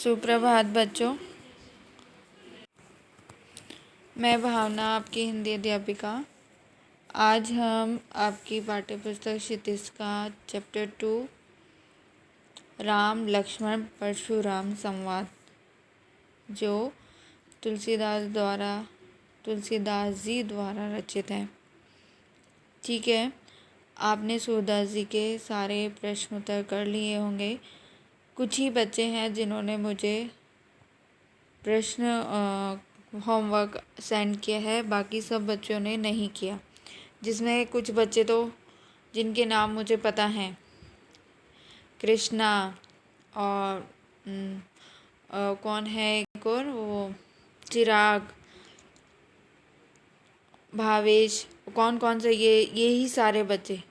सुप्रभात बच्चों। मैं भावना आपकी हिंदी अध्यापिका। आज हम आपकी पाठ्यपुस्तक क्षितिज का चैप्टर 2 राम लक्ष्मण परशुराम संवाद जो तुलसीदास जी द्वारा रचित है। ठीक है, आपने सूरदास जी के सारे प्रश्न उत्तर कर लिए होंगे। कुछ ही बच्चे हैं जिन्होंने मुझे प्रश्न होमवर्क सेंड किया है, बाकी सब बच्चों ने नहीं किया, जिसमें कुछ बच्चे तो जिनके नाम मुझे पता हैं, कृष्णा और कौन है एक और, वो चिराग, भावेश, कौन कौन से यही सारे बच्चे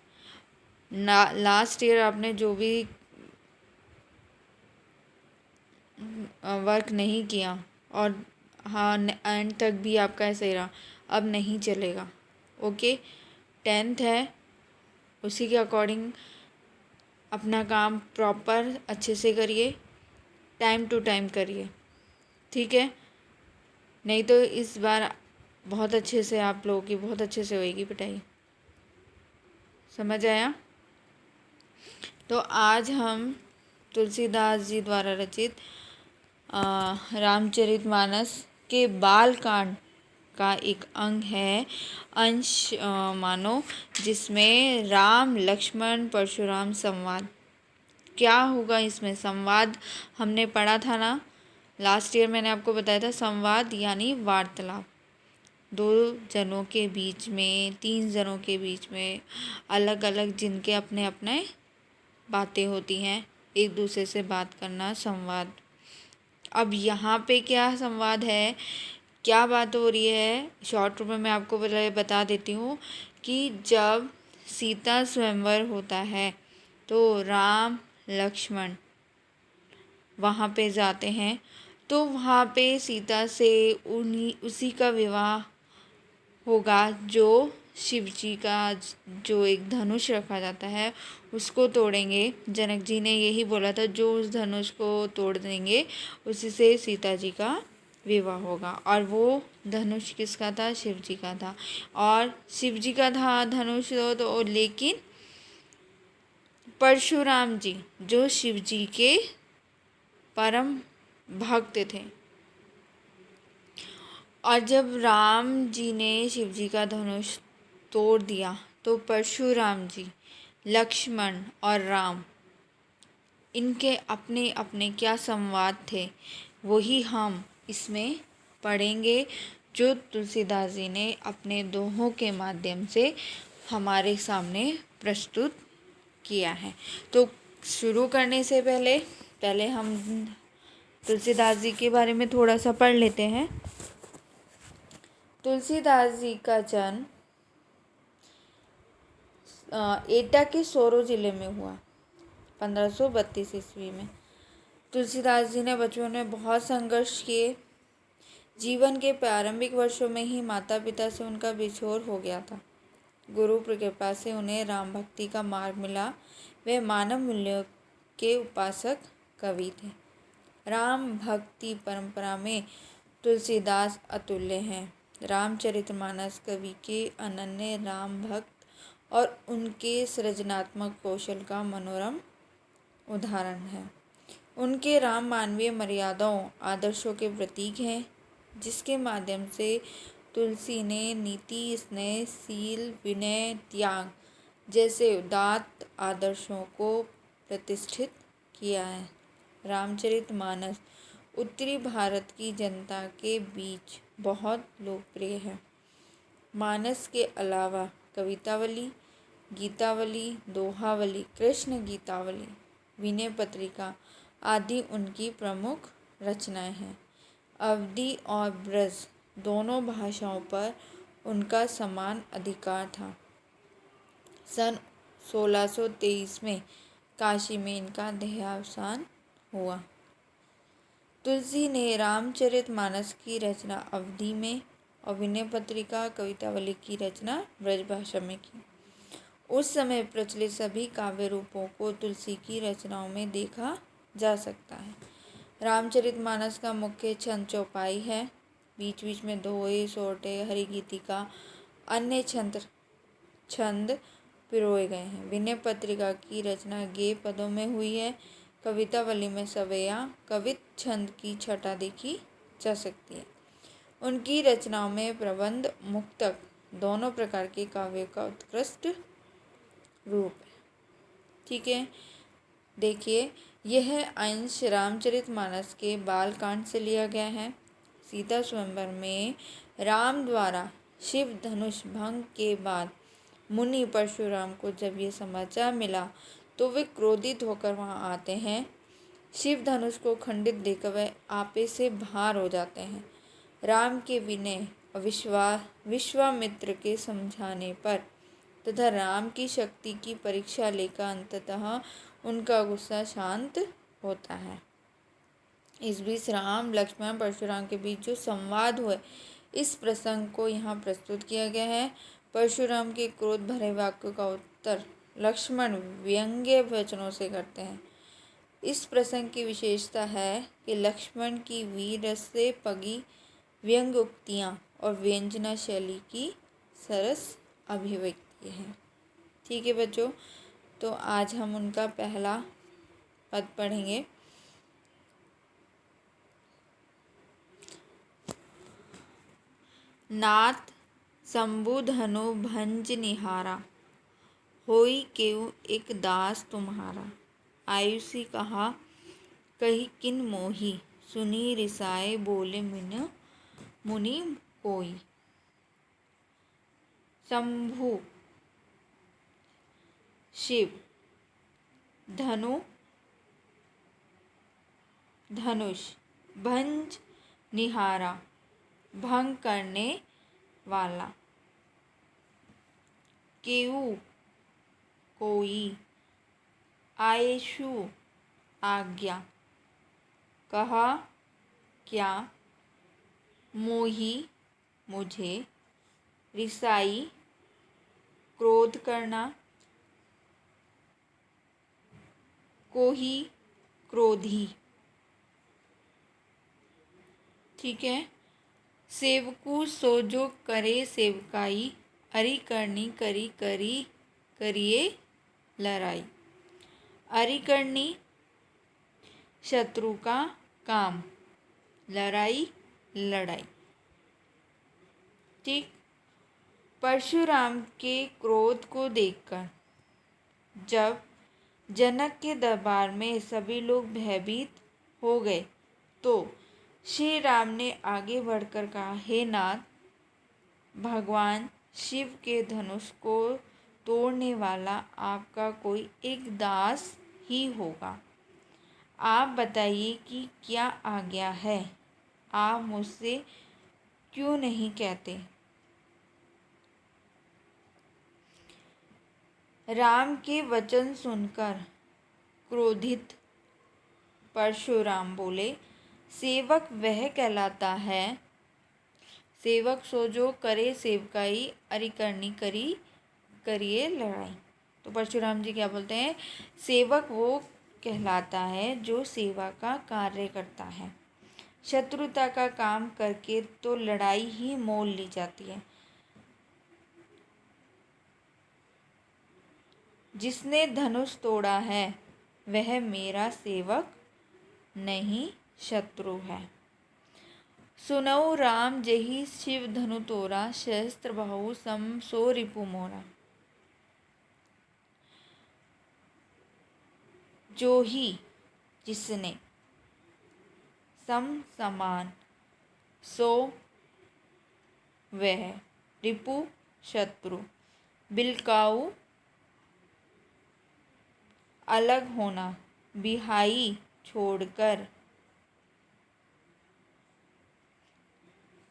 लास्ट ईयर आपने जो भी वर्क नहीं किया और हाँ एंड तक भी आपका ऐसे ही रहा, अब नहीं चलेगा। ओके, 10th है, उसी के अकॉर्डिंग अपना काम प्रॉपर अच्छे से करिए, टाइम टू टाइम करिए, ठीक है। नहीं तो इस बार बहुत अच्छे से आप लोगों की बहुत अच्छे से होएगी पिटाई। समझ आया? तो आज हम तुलसीदास जी द्वारा रचित रामचरितमानस के बालकांड का एक अंग है, अंश मानो, जिसमें राम लक्ष्मण परशुराम संवाद। क्या होगा इसमें? संवाद हमने पढ़ा था ना लास्ट ईयर, मैंने आपको बताया था संवाद यानी वार्तालाप, 2 जनों के बीच में, 3 जनों के बीच में, अलग अलग जिनके अपने अपने बातें होती हैं, एक दूसरे से बात करना, संवाद। अब यहाँ पे क्या संवाद है, क्या बात हो रही है, शॉर्ट रूप में मैं आपको बता देती हूँ कि जब सीता स्वयंवर होता है तो राम लक्ष्मण वहाँ पे जाते हैं, तो वहाँ पे सीता से उसी का विवाह होगा जो शिव जी का जो एक धनुष रखा जाता है उसको तोड़ेंगे। जनक जी ने यही बोला था, जो उस धनुष को तोड़ देंगे उसी से सीता जी का विवाह होगा। और वो धनुष किसका था? शिव जी का था। और शिव जी का था धनुष तो लेकिन परशुराम जी जो शिव जी के परम भक्त थे, और जब राम जी ने शिव जी का धनुष तोड़ दिया तो परशुराम जी, लक्ष्मण और राम, इनके अपने अपने क्या संवाद थे वही हम इसमें पढ़ेंगे, जो तुलसीदास जी ने अपने दोहों के माध्यम से हमारे सामने प्रस्तुत किया है। तो शुरू करने से पहले हम तुलसीदास जी के बारे में थोड़ा सा पढ़ लेते हैं। तुलसीदास जी का जन्म एटा के सोरो जिले में हुआ 1532 ईस्वी में। तुलसीदास जी ने बचपन में बहुत संघर्ष किए। जीवन के प्रारंभिक वर्षों में ही माता पिता से उनका बिछोर हो गया था। गुरु की कृपा से उन्हें राम भक्ति का मार्ग मिला। वे मानव मूल्यों के उपासक कवि थे। राम भक्ति परंपरा में तुलसीदास अतुल्य हैं। रामचरितमानस कवि के अनन्य राम भक्त और उनके सृजनात्मक कौशल का मनोरम उदाहरण है। उनके राम मानवीय मर्यादाओं आदर्शों के प्रतीक हैं, जिसके माध्यम से तुलसी ने नीति, स्नेह, शील, विनय, त्याग जैसे उदात्त आदर्शों को प्रतिष्ठित किया है। रामचरितमानस उत्तरी भारत की जनता के बीच बहुत लोकप्रिय है। मानस के अलावा कवितावली, गीतावली, दोहावली, कृष्ण गीतावली, विनय पत्रिका आदि उनकी प्रमुख रचनाएं हैं। अवधी और ब्रज दोनों भाषाओं पर उनका समान अधिकार था। सन 1623 में काशी में इनका देहावसान हुआ। तुलसी ने रामचरितमानस की रचना अवधी में और विनय पत्रिका, कवितावली की रचना ब्रज भाषा में की। उस समय प्रचलित सभी काव्य रूपों को तुलसी की रचनाओं में देखा जा सकता है। रामचरितमानस का मुख्य छंद चौपाई है। बीच बीच में दोहे, सोरठे, हरि गीतिका, अन्य छंद पिरोए गए हैं। विनय पत्रिका की रचना गेय पदों में हुई है। कवितावली में सवैया कवित छंद की छटा देखी जा सकती है। उनकी रचनाओं में प्रबंध, मुक्तक दोनों प्रकार के काव्य का उत्कृष्ट रूप है। ठीक है, देखिए यह अंश रामचरितमानस के बालकांड से लिया गया है। सीता स्वयंवर में राम द्वारा शिव धनुष भंग के बाद मुनि परशुराम को जब ये समाचार मिला तो वे क्रोधित होकर वहां आते हैं। शिव धनुष को खंडित देखकर वे आपे से बाहर हो जाते हैं। राम के विनय और विश्वामित्र के समझाने पर तथा राम की शक्ति की परीक्षा लेकर अंततः उनका गुस्सा शांत होता है। इस बीच राम, लक्ष्मण, परशुराम के बीच जो संवाद हुए, इस प्रसंग को यहाँ प्रस्तुत किया गया है। परशुराम के क्रोध भरे वाक्य का उत्तर लक्ष्मण व्यंग्य वचनों से करते हैं। इस प्रसंग की विशेषता है कि लक्ष्मण की वीर रस से पगी व्यंग्य उक्तियाँ और व्यंजना शैली की सरस अभिव्यक्ति है। ठीक है बच्चों, तो आज हम उनका पहला पद पढ़ेंगे। नाथ शंभुधनु भंज निहारा, होई केउ एक दास तुम्हारा। आयुषी कहा कही किन मोही, सुनी रिसाए बोले मुनि कोई। शंभु शिव, धनु धनुष, भंज निहारा भंग करने वाला, केऊ कोई, आयेशु आज्ञा, कहा क्या, मोही मुझे, रिसाई क्रोध करना, कोही क्रोधी। ठीक है, सेवकू सो जो करे सेवकाई, अरि करनी करी करिए लड़ाई। अरि करनी शत्रु का काम, लड़ाई लड़ाई। ठीक, परशुराम के क्रोध को देखकर जब जनक के दरबार में सभी लोग भयभीत हो गए तो श्री राम ने आगे बढ़कर कहा, हे नाथ, भगवान शिव के धनुष को तोड़ने वाला आपका कोई एक दास ही होगा। आप बताइए कि क्या आज्ञा है, आप मुझसे क्यों नहीं कहते। राम के वचन सुनकर क्रोधित परशुराम बोले, सेवक वह कहलाता है, सेवक सो जो करे सेवकाई, अरि करनी करिए लड़ाई। तो परशुराम जी क्या बोलते हैं, सेवक वो कहलाता है जो सेवा का कार्य करता है। शत्रुता का काम करके तो लड़ाई ही मोल ली जाती है। जिसने धनुष तोड़ा है वह मेरा सेवक नहीं, शत्रु है। सुनऊ राम जही शिव धनु तोरा, सहस्त्र बाहु सम सो रिपु मोरा। जो ही जिसने, सम समान, सो वह, रिपु शत्रु, बिलकाऊ अलग होना, बिहाई छोड़कर,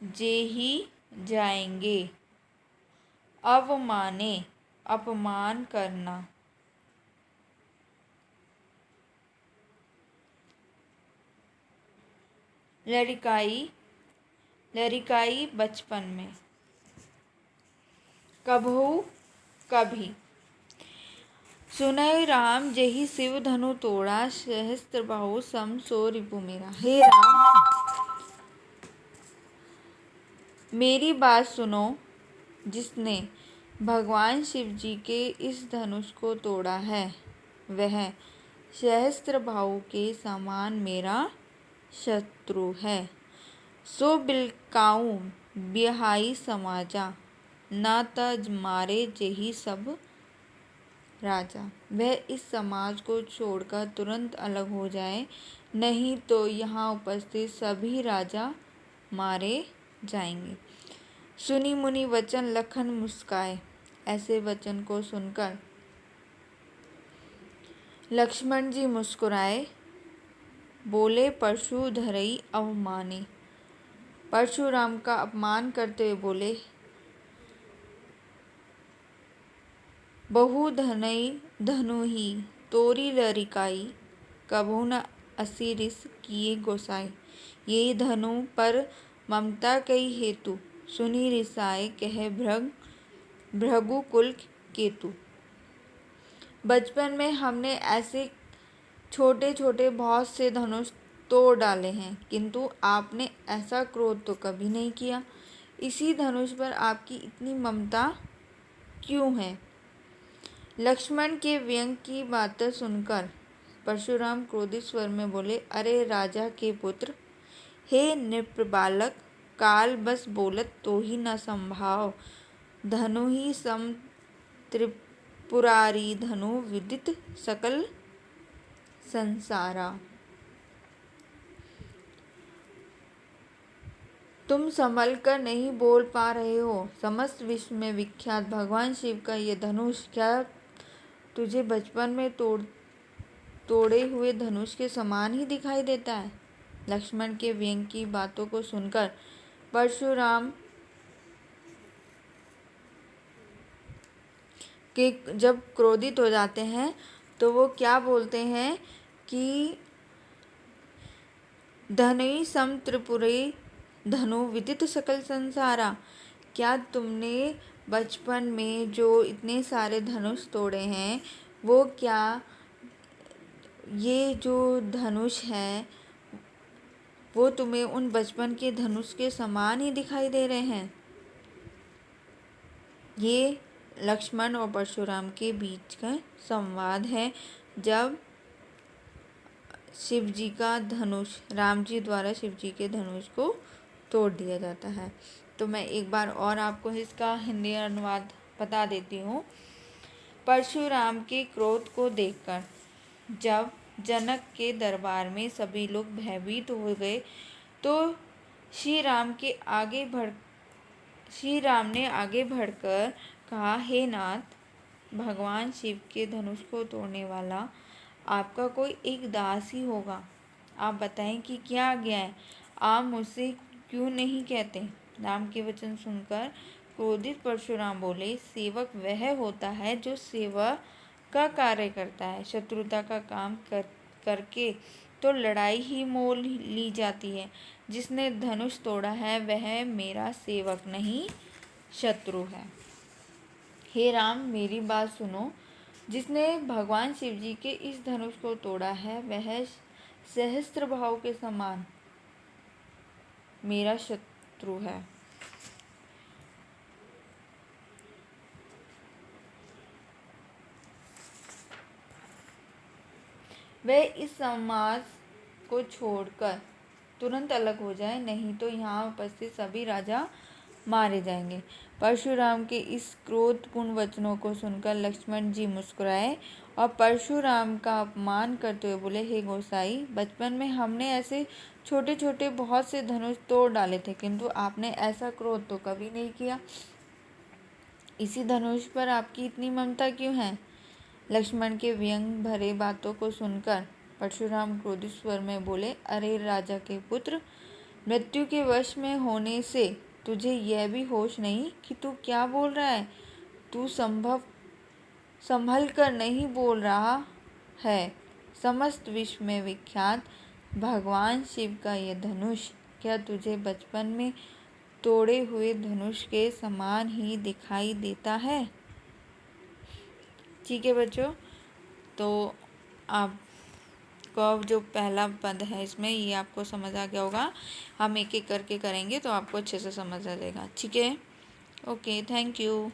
जे ही जाएंगे, अवमाने अपमान करना। लड़िकाई बचपन में, कभू कभी। सुनय राम जेहि शिव धनु तोड़ा, सहस्त्र बाहु सम सो रिपु मेरा। हे राम, मेरी बात सुनो। जिसने भगवान शिव जी के इस धनुष को तोड़ा है, वह सहस्त्र बाहु के समान मेरा शत्रु है। सो बिलकाऊ बिहाई समाजा, ना तज मारे जेहि सब राजा। वह इस समाज को छोड़कर तुरंत अलग हो जाए, नहीं तो यहाँ उपस्थित सभी राजा मारे जाएंगे। सुनी मुनि वचन लखन मुस्काए। ऐसे वचन को सुनकर लक्ष्मण जी मुस्कुराए, बोले परशु धरई अवमानी। परशुराम का अपमान करते हुए बोले, बहु धनई धनु ही तोरी लरिकाई, कभू न असी रिस किए गोसाई। ये धनु पर ममता कई हेतु, सुनी रिसाए कहे भृगु कुल केतु। बचपन में हमने ऐसे छोटे छोटे बहुत से धनुष तोड़ डाले हैं, किंतु आपने ऐसा क्रोध तो कभी नहीं किया। इसी धनुष पर आपकी इतनी ममता क्यों है? लक्ष्मण के व्यंग की बातें सुनकर परशुराम क्रोधित स्वर में बोले, अरे राजा के पुत्र, हे नृप बालक, काल बस बोलत तो ही न संभाव। धनु ही सम त्रिपुरारी, धनु विदित सकल संसारा। तुम संभल कर नहीं बोल पा रहे हो। समस्त विश्व में विख्यात भगवान शिव का ये धनुष क्या तुझे बचपन में तोड़े हुए धनुष के समान ही दिखाई देता है? लक्ष्मण के व्यंग की बातों को सुनकर परशुराम के जब क्रोधित हो जाते हैं तो वो क्या बोलते हैं कि धनुई सम त्रिपुरी, धनु विदित सकल संसारा। क्या तुमने बचपन में जो इतने सारे धनुष तोड़े हैं, वो क्या ये जो धनुष है वो तुम्हें उन बचपन के धनुष के समान ही दिखाई दे रहे हैं? ये लक्ष्मण और परशुराम के बीच का संवाद है, जब शिव जी का धनुष, राम जी द्वारा शिव जी के धनुष को तोड़ दिया जाता है। तो मैं एक बार और आपको इसका हिंदी अनुवाद बता देती हूँ। परशुराम के क्रोध को देखकर जब जनक के दरबार में सभी लोग भयभीत हो गए, तो श्री राम ने आगे बढ़कर कहा, हे नाथ, भगवान शिव के धनुष को तोड़ने वाला आपका कोई एक दास ही होगा। आप बताएं कि क्या आज्ञा है? आप मुझसे क्यों नहीं कहते? राम के वचन सुनकर क्रोधित परशुराम बोले, सेवक वह होता है जो सेवा का कार्य करता है। शत्रुता का काम करके तो लड़ाई ही मोल ली जाती है। जिसने धनुष तोड़ा है वह मेरा सेवक नहीं, शत्रु है। हे राम, मेरी बात सुनो। जिसने भगवान शिव जी के इस धनुष को तोड़ा है, वह सहस्त्र बाहु के समान मेरा शत्रु है। वह इस समाज को छोड़कर तुरंत अलग हो जाए, नहीं तो यहाँ उपस्थित सभी राजा मारे जाएंगे। परशुराम के इस क्रोधपूर्ण वचनों को सुनकर लक्ष्मण जी मुस्कुराए और परशुराम का अपमान करते हुए बोले, हे गोसाई, बचपन में हमने ऐसे छोटे छोटे बहुत से धनुष तोड़ डाले थे, किंतु आपने ऐसा क्रोध तो कभी नहीं किया। इसी धनुष पर आपकी इतनी ममता क्यों है? लक्ष्मण के व्यंग भरे बातों को सुनकर परशुराम क्रोधित स्वर में बोले, अरे राजा के पुत्र, मृत्यु के वश में होने से तुझे यह भी होश नहीं कि तू क्या बोल रहा है? तू संभल कर नहीं बोल रहा है। समस्त विश्व में विख्यात भगवान शिव का यह धनुष क्या तुझे बचपन में तोड़े हुए धनुष के समान ही दिखाई देता है? ठीक है बच्चों, तो आपको अब जो पहला पद है इसमें ये आपको समझ आ गया होगा। हम एक एक करके करेंगे तो आपको अच्छे से समझ आ जाएगा। ठीक है, ओके, थैंक यू।